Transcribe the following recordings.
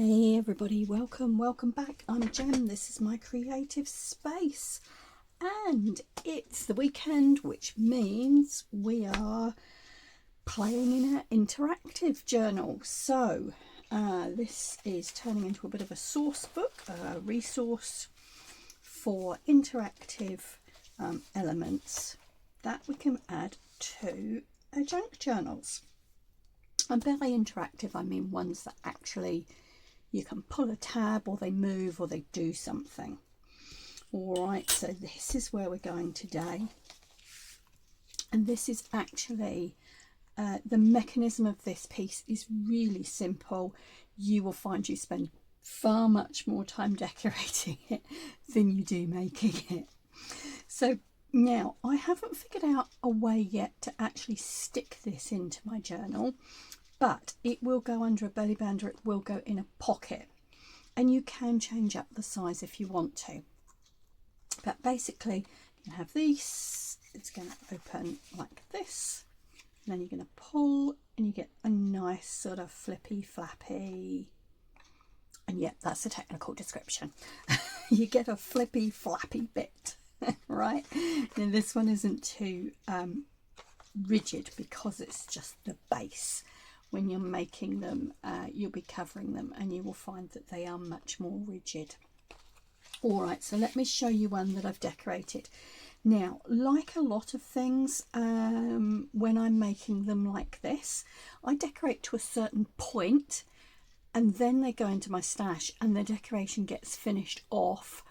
Hey everybody, welcome back. I'm Jem. This is my creative space and it's the weekend, which means we are playing in an interactive journal. So this is turning into a bit of a source book, a resource for interactive elements that we can add to junk journals. And by interactive I mean ones that actually you can pull a tab, or they move, or they do something. All right, so this is where we're going today. And this is actually, the mechanism of this piece is really simple. You will find you spend far much more time decorating it than you do making it. So now I haven't figured out a way yet to actually stick this into my journal, but it will go under a belly band or it will go in a pocket, and you can change up the size if you want to. But basically you have this, it's going to open like this, and then you're going to pull and you get a nice sort of flippy flappy, and yeah, that's a technical description. You get a flippy flappy bit, right? And this one isn't too rigid because it's just the base. When you're making them, you'll be covering them and you will find that they are much more rigid. All right, so let me show you one that I've decorated. Now, like a lot of things, when I'm making them like this, I decorate to a certain point and then they go into my stash and the decoration gets finished off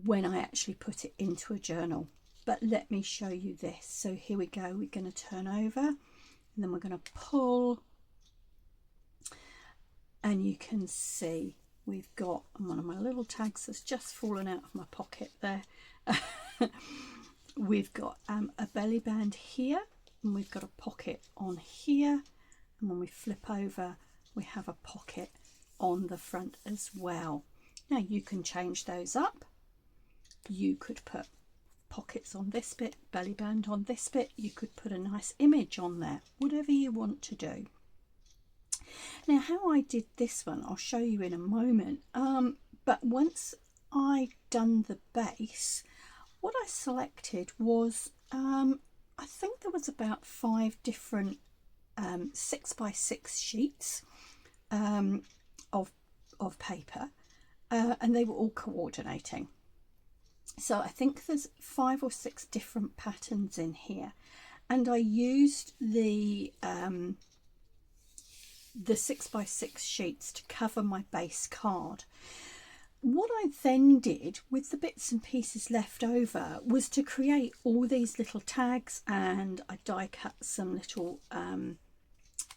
when I actually put it into a journal. But let me show you this. So here we go, we're going to turn over. And then we're going to pull, and you can see we've got one of my little tags that's just fallen out of my pocket there. We've got a belly band here, and we've got a pocket on here, and when we flip over we have a pocket on the front as well. Now you can change those up. You could put pockets on this bit, belly band on this bit, you could put a nice image on there, whatever you want to do. Now how I did this one I'll show you in a moment, but once I'd done the base, what I selected was I think there was about 5 different 6x6 sheets of paper, and they were all coordinating. So I think there's 5 or 6 different patterns in here, and I used the 6x6 sheets to cover my base card. What I then did with the bits and pieces left over was to create all these little tags, and I die cut some little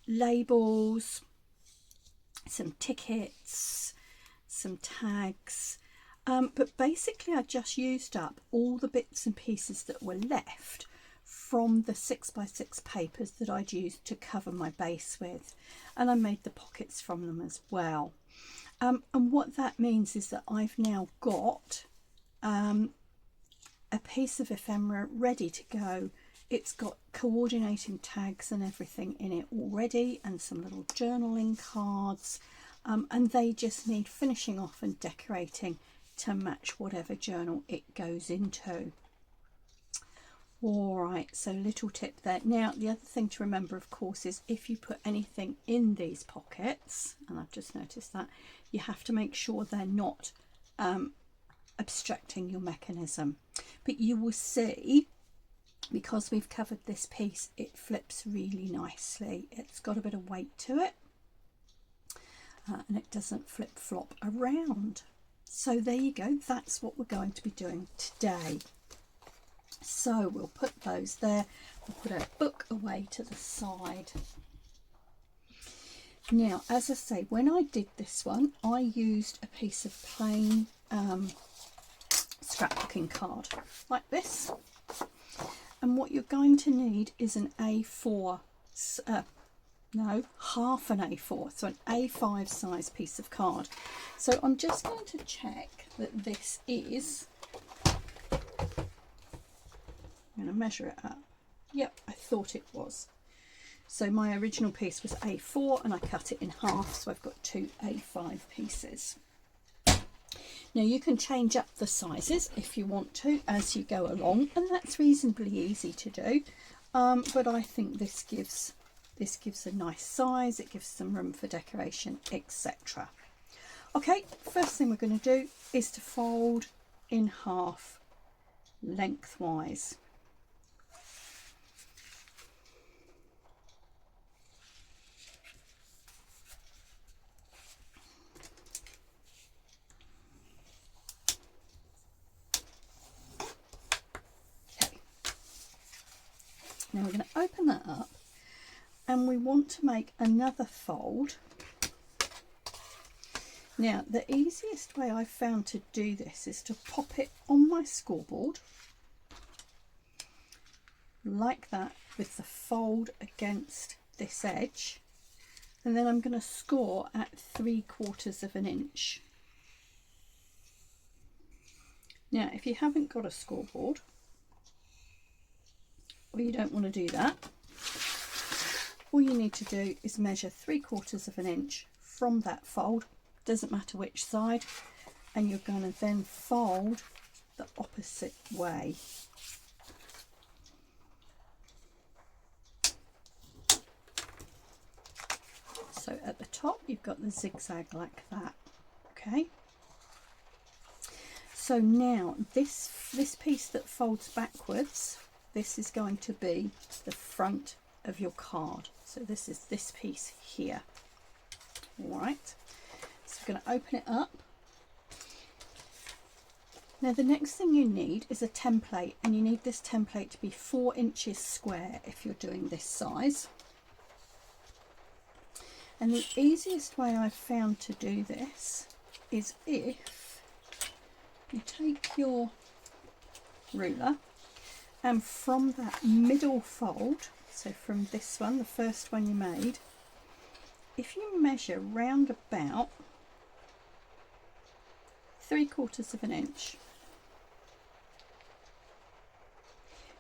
labels, some tickets, some tags. But basically I just used up all the bits and pieces that were left from the 6x6 papers that I'd used to cover my base with, and I made the pockets from them as well. And what that means is that I've now got a piece of ephemera ready to go. It's got coordinating tags and everything in it already, and some little journaling cards, and they just need finishing off and decorating to match whatever journal it goes into. All right, so little tip there. Now the other thing to remember, of course, is if you put anything in these pockets, and I've just noticed that, you have to make sure they're not obstructing your mechanism. But you will see, because we've covered this piece, it flips really nicely. It's got a bit of weight to it, and it doesn't flip flop around. So there you go, that's what we're going to be doing today. So we'll put those there, we'll put our book away to the side. Now, as I say, when I did this one, I used a piece of plain scrapbooking card like this. And what you're going to need is an A4, half an A4, so an A5 size piece of card. So I'm just going to check that this is, I'm going to measure it up. Yep, I thought it was. So my original piece was A4 and I cut it in half, so I've got 2 A5 pieces. Now you can change up the sizes if you want to as you go along, and that's reasonably easy to do, but I think this gives a nice size, it gives some room for decoration, etc. Okay, first thing we're going to do is to fold in half lengthwise. Okay, now we're going to open that up and we want to make another fold. Now the easiest way I've found to do this is to pop it on my scoreboard like that with the fold against this edge, and then I'm going to score at 3/4 of an inch. Now if you haven't got a scoreboard, or you don't want to do that, all you need to do is measure 3/4 of an inch from that fold, doesn't matter which side, and you're going to then fold the opposite way. So at the top you've got the zigzag like that. Okay, so now this piece that folds backwards, this is going to be the front of your card. So this is this piece here. All right, so we're going to open it up. Now the next thing you need is a template, and you need this template to be 4 inches square if you're doing this size. And the easiest way I've found to do this is if you take your ruler and from that middle fold, so from this one, the first one you made, if you measure round about 3/4 of an inch.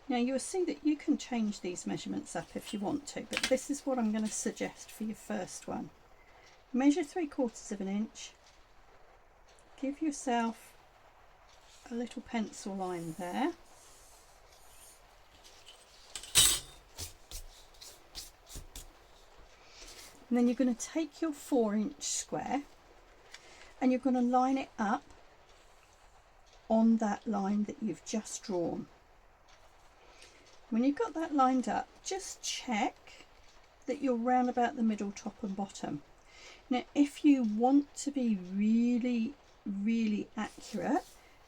Now you'll see that you can change these measurements up if you want to, but this is what I'm going to suggest for your first one. Measure 3/4 of an inch, give yourself a little pencil line there, and then you're going to take your 4-inch square and you're going to line it up on that line that you've just drawn. When you've got that lined up, just check that you're round about the middle, top and bottom. Now if you want to be really accurate,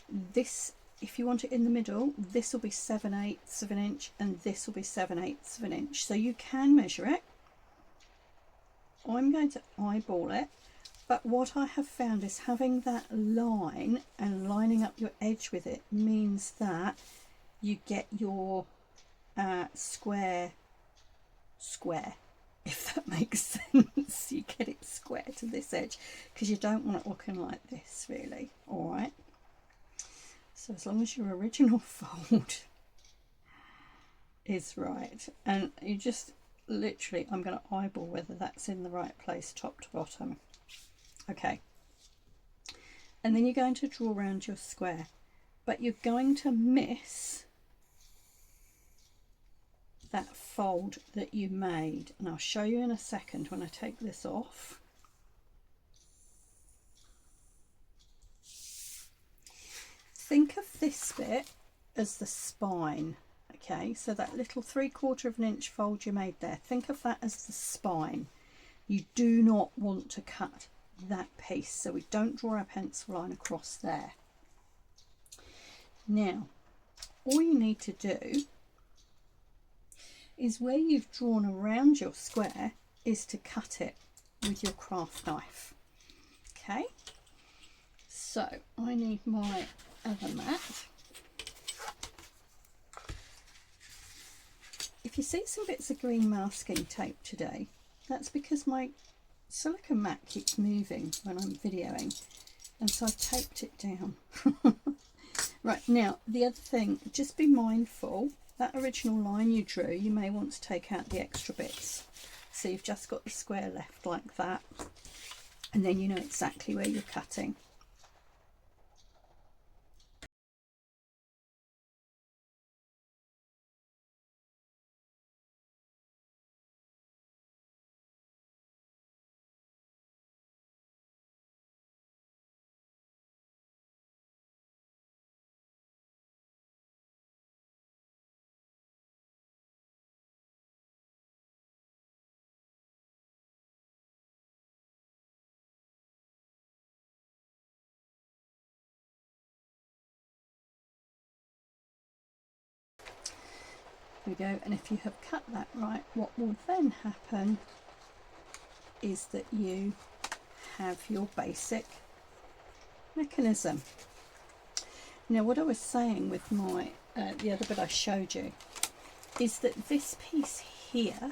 this, if you want it in the middle, this will be 7/8 of an inch and this will be 7/8 of an inch. So you can measure it. I'm going to eyeball it, but what I have found is having that line and lining up your edge with it means that you get your square, if that makes sense. You get it square to this edge because you don't want it looking like this really. All right, so as long as your original fold is right, and you just literally, I'm going to eyeball whether that's in the right place top to bottom. Okay, and then you're going to draw around your square, but you're going to miss that fold that you made, and I'll show you in a second when I take this off. Think of this bit as the spine. Okay, so that little 3/4 of an inch fold you made there, think of that as the spine. You do not want to cut that piece, so we don't draw our pencil line across there. Now all you need to do is where you've drawn around your square is to cut it with your craft knife. Okay, so I need my other mat. If you see some bits of green masking tape today, that's because my silicone mat keeps moving when I'm videoing, and so I've taped it down. Right, now the other thing, just be mindful that original line you drew, you may want to take out the extra bits. So you've just got the square left like that, and then you know exactly where you're cutting. There we go, and if you have cut that right, what will then happen is that you have your basic mechanism. Now what I was saying with my the other bit I showed you is that this piece here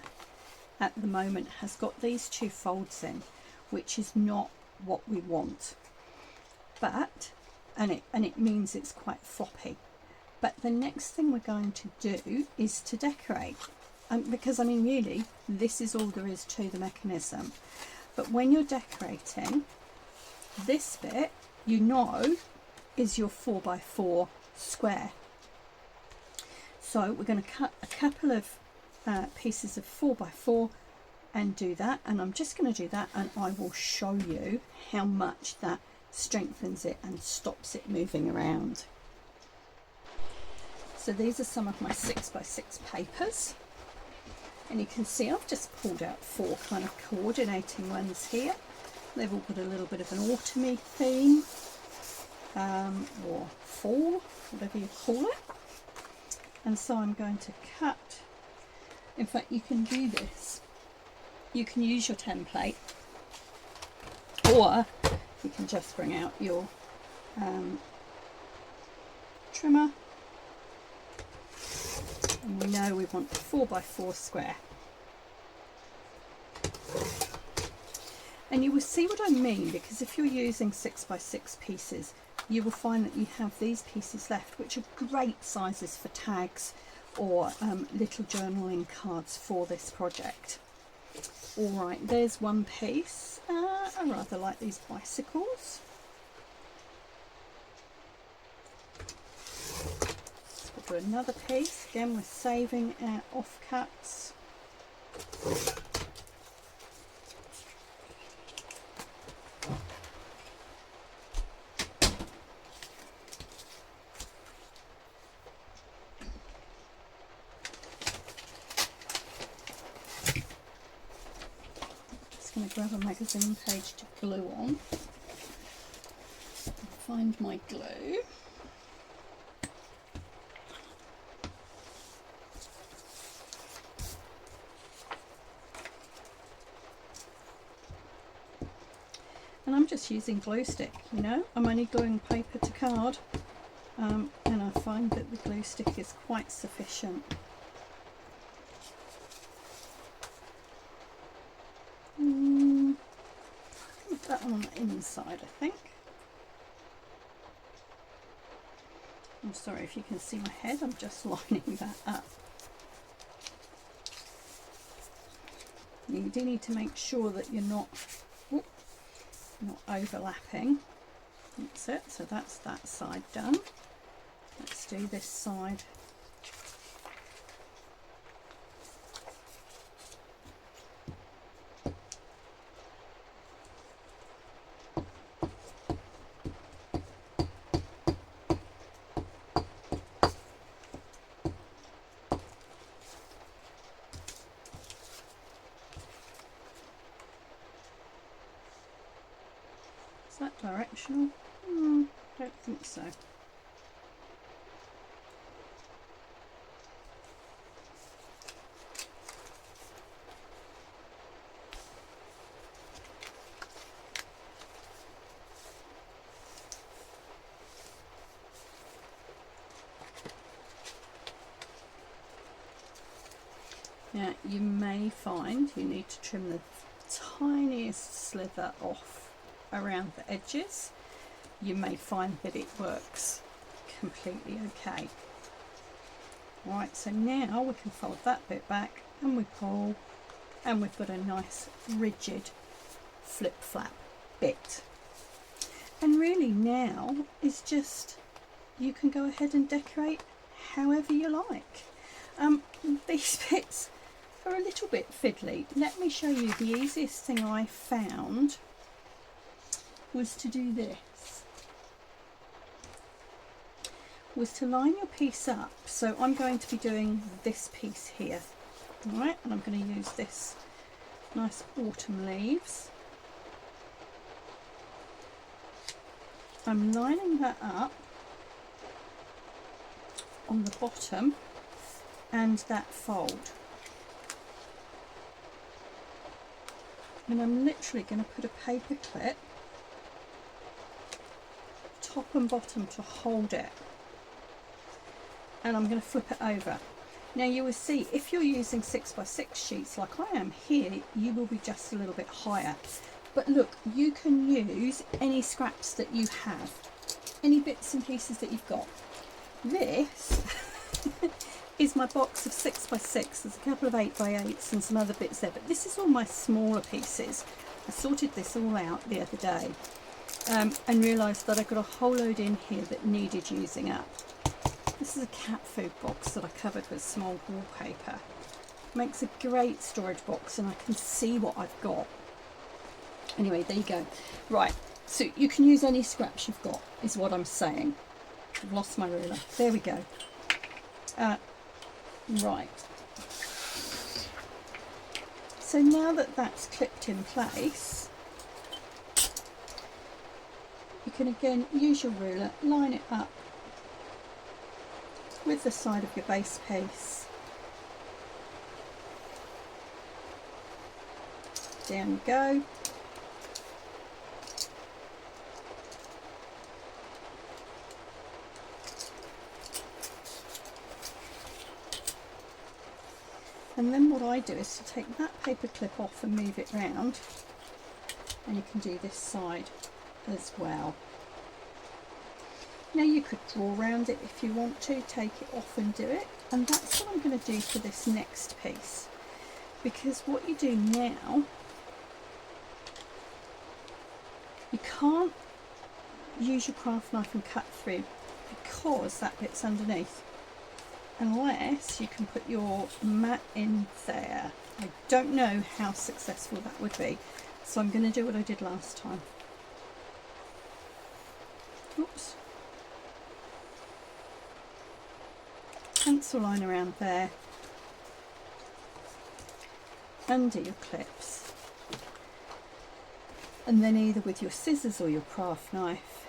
at the moment has got these two folds in, which is not what we want, but and it means it's quite floppy. But the next thing we're going to do is to decorate, because I mean really this is all there is to the mechanism. But when you're decorating, this bit you know is your 4x4 square. So we're going to cut a couple of pieces of 4x4 and do that, and I'm just going to do that, and I will show you how much that strengthens it and stops it moving around. So these are some of my 6x6 papers, and you can see I've just pulled out 4 kind of coordinating ones here. They've all got a little bit of an autumny theme, or fall, whatever you call it. And so I'm going to cut, in fact you can do this, you can use your template, or you can just bring out your trimmer. And we know we want a 4x4 square. And you will see what I mean, because if you're using 6x6 pieces, you will find that you have these pieces left, which are great sizes for tags or little journaling cards for this project. All right, there's one piece. I rather like these bicycles. Do another piece. Again, we're saving our offcuts. Just going to grab a magazine page to glue on. Find my glue. And I'm just using glue stick, you know, I'm only gluing paper to card, and I find that the glue stick is quite sufficient. Put that one on the inside, I think. I'm sorry if you can see my head, I'm just lining that up. You do need to make sure that you're not overlapping. That's it, so that's that side done. Let's do this side. Is that directional? Don't think so. Now you may find you need to trim the tiniest slither off around the edges. You may find that it works completely okay. Right, so now we can fold that bit back and we pull, and we've got a nice rigid flip flap bit. And really now is just, you can go ahead and decorate however you like. These bits are a little bit fiddly. Let me show you. The easiest thing I found was to do this, was to line your piece up. So I'm going to be doing this piece here, all right, and I'm going to use this nice autumn leaves. I'm lining that up on the bottom and that fold, and I'm literally going to put a paper clip top and bottom to hold it, and I'm going to flip it over. Now you will see, if you're using 6x6 sheets like I am here, you will be just a little bit higher. But look, you can use any scraps that you have, any bits and pieces that you've got. This is my box of 6x6. There's a couple of 8x8s and some other bits there, but this is all my smaller pieces. I sorted this all out the other day and realised that I got a whole load in here that needed using up. This is a cat food box that I covered with small wallpaper. Makes a great storage box, and I can see what I've got. Anyway, there you go. Right, so you can use any scraps you've got, is what I'm saying. I've lost my ruler. There we go. Right. So now that that's clipped in place, you can again use your ruler, line it up with the side of your base piece. Down you go. And then what I do is to take that paper clip off and move it round, and you can do this side as well. Now you could draw around it if you want to, take it off and do it, and that's what I'm going to do for this next piece, because what you do now, you can't use your craft knife and cut through because that bit's underneath, unless you can put your mat in there. I don't know how successful that would be, so I'm going to do what I did last time. Oops. Pencil line around there, under your clips, and then either with your scissors or your craft knife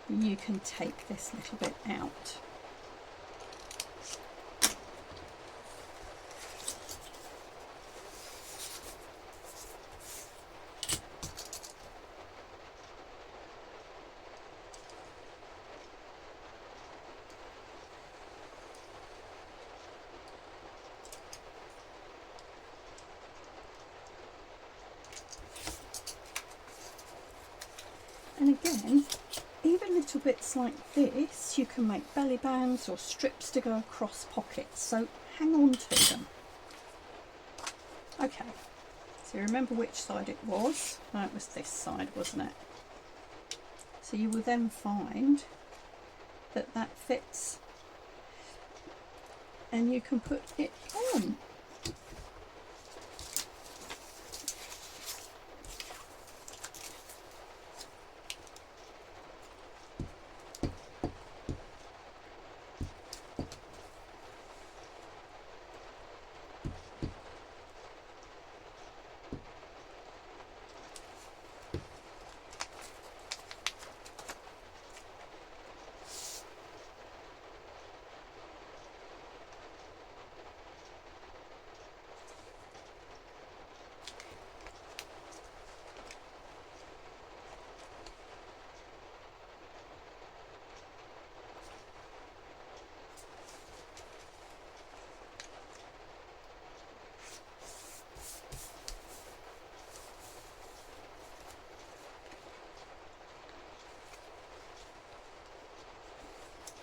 you can take this little bit out. And again, even little bits like this, you can make belly bands or strips to go across pockets, so hang on to them. Okay, so remember which side it was? No, it was this side, wasn't it? So you will then find that that fits, and you can put it on.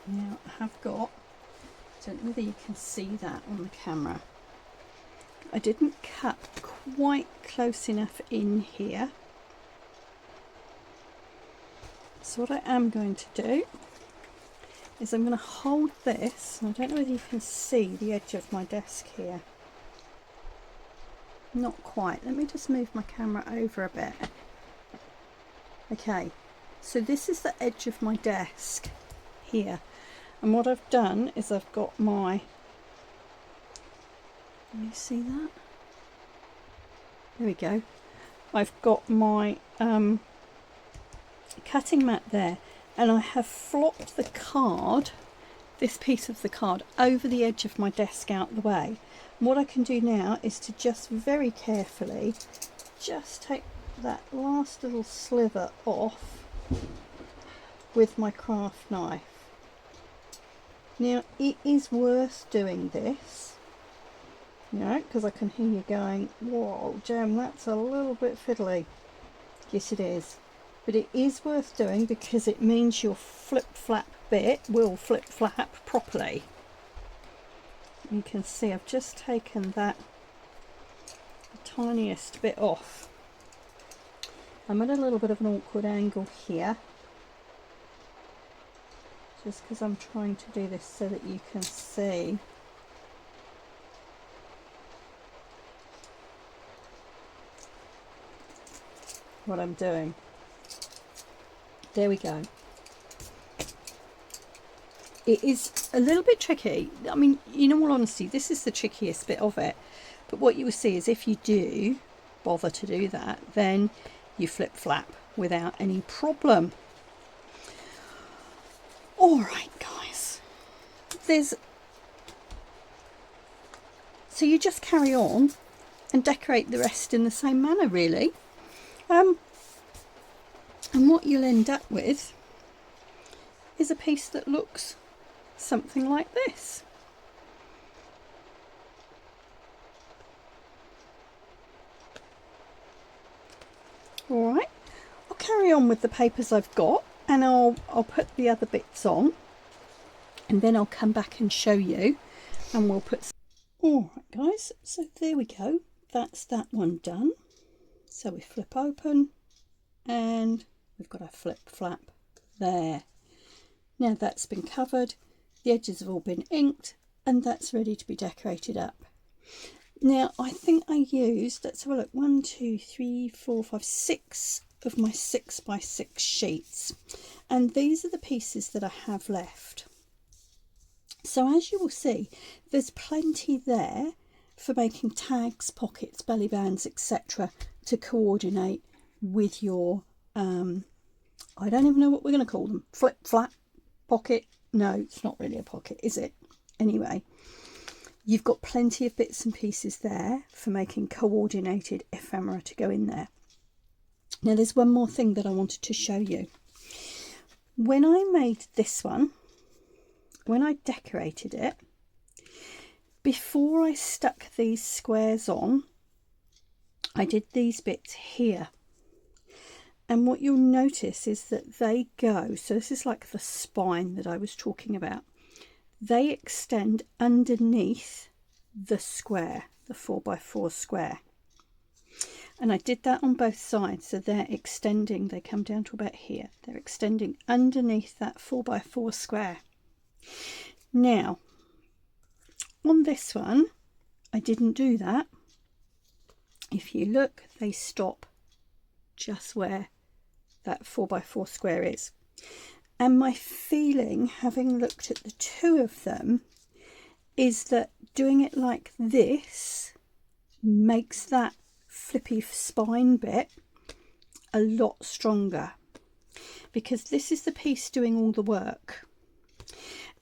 Now I have got don't know whether you can see that on the camera. I didn't cut quite close enough in here. So what I am going to do is I'm going to hold this, and I don't know whether you can see the edge of my desk here. Not quite. Let me just move my camera over a bit. Okay, so this is the edge of my desk here, and what I've done is I've got my, can you see that? There we go. I've got my cutting mat there, and I have flopped the card, this piece of the card, over the edge of my desk out the way. And what I can do now is to just very carefully just take that last little sliver off with my craft knife. Now it is worth doing this, you know, because I can hear you going, whoa Jem, that's a little bit fiddly. Yes it is, but it is worth doing because it means your flip flap bit will flip flap properly. You can see I've just taken that tiniest bit off. I'm at a little bit of an awkward angle here, just because I'm trying to do this so that you can see. What I'm doing. There we go. It is a little bit tricky. I mean, in all honesty, this is the trickiest bit of it. But what you will see is if you do bother to do that, then you flip flap without any problem. All right, guys. So you just carry on and decorate the rest in the same manner, really. And what you'll end up with is a piece that looks something like this. All right, I'll carry on with the papers I've got, and I'll put the other bits on, and then I'll come back and show you, and we'll put some... All right, guys, so there we go. That's that one done. So we flip open, and we've got a flip flap there. Now that's been covered, the edges have all been inked, and that's ready to be decorated up. Now I think I used, let's have a look, 1, 2, 3, 4, 5, 6 of my 6x6 sheets, and these are the pieces that I have left. So as you will see, there's plenty there for making tags, pockets, belly bands, etc. to coordinate with your I don't even know what we're going to call them, flip flap pocket. No, it's not really a pocket, is it? Anyway, you've got plenty of bits and pieces there for making coordinated ephemera to go in there. Now there's one more thing that I wanted to show you. When I made this one, when I decorated it, before I stuck these squares on, I did these bits here. And what you'll notice is that they go, so this is like the spine that I was talking about. They extend underneath the square, the 4x4 square. And I did that on both sides, so they're extending, they come down to about here. They're extending underneath that 4x4 square. Now, on this one, I didn't do that. If you look, they stop just where that 4x4 square is. And my feeling, having looked at the two of them, is that doing it like this makes that flippy spine bit a lot stronger, because this is the piece doing all the work.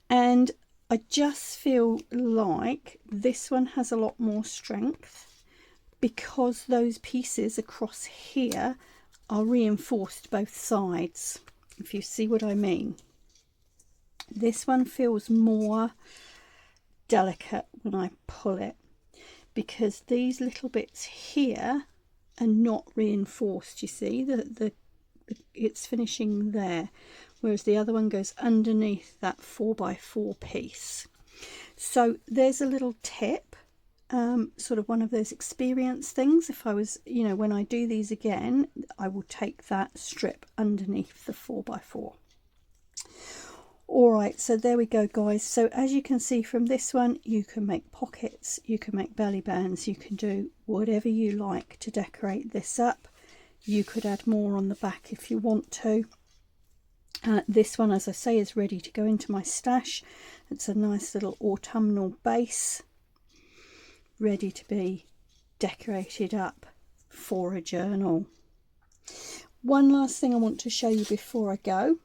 And I just feel like this one has a lot more strength because those pieces across here are reinforced both sides, if you see what I mean. This one feels more delicate when I pull it because these little bits here are not reinforced. You see, it's finishing there, whereas the other one goes underneath that 4x4 piece. So there's a little tip, sort of one of those experience things. If I was, you know, when I do these again, I will take that strip underneath the 4x4. Alright, so there we go, guys. So as you can see from this one, you can make pockets, you can make belly bands, you can do whatever you like to decorate this up. You could add more on the back if you want to. This one, as I say, is ready to go into my stash. It's a nice little autumnal base, ready to be decorated up for a journal. One last thing I want to show you before I go.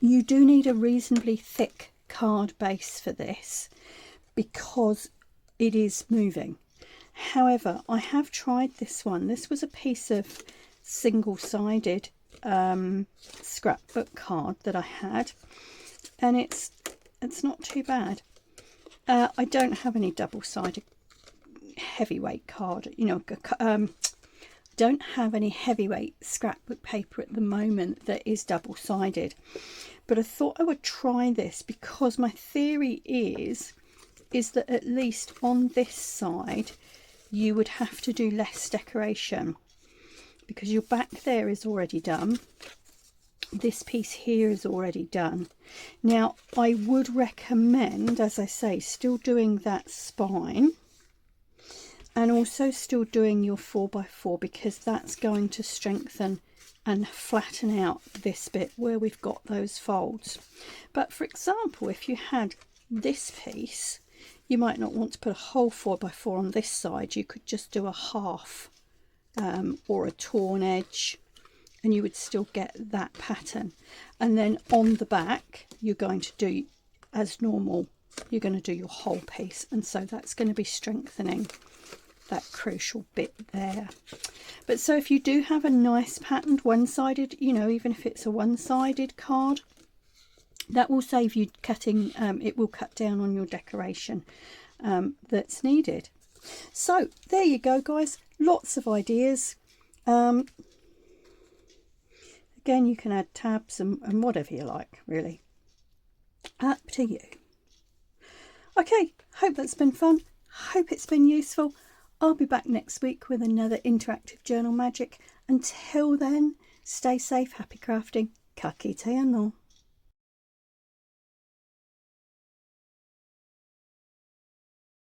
You do need a reasonably thick card base for this because it is moving. However, I have tried this one. This was a piece of single-sided scrapbook card that I had, and it's not too bad. I don't have any double-sided heavyweight card, you know, don't have any heavyweight scrapbook paper at the moment that is double-sided, but I thought I would try this because my theory is that at least on this side you would have to do less decoration because your back there is already done. This piece here is already done. Now I would recommend, as I say, still doing that spine and also still doing your 4x4 because that's going to strengthen and flatten out this bit where we've got those folds. But for example, if you had this piece, you might not want to put a whole 4x4 on this side. You could just do a half or a torn edge, and you would still get that pattern. And then on the back, you're going to do as normal. You're going to do your whole piece, and so that's going to be strengthening that crucial bit there. But so if you do have a nice patterned one-sided, you know, even if it's a one-sided card, that will save you cutting, it will cut down on your decoration that's needed. So there you go, guys, lots of ideas. Again, you can add tabs and whatever you like, really, up to you. Okay, hope that's been fun, hope it's been useful. I'll be back next week with another interactive journal magic. Until then, stay safe, happy crafting, ka kite anō.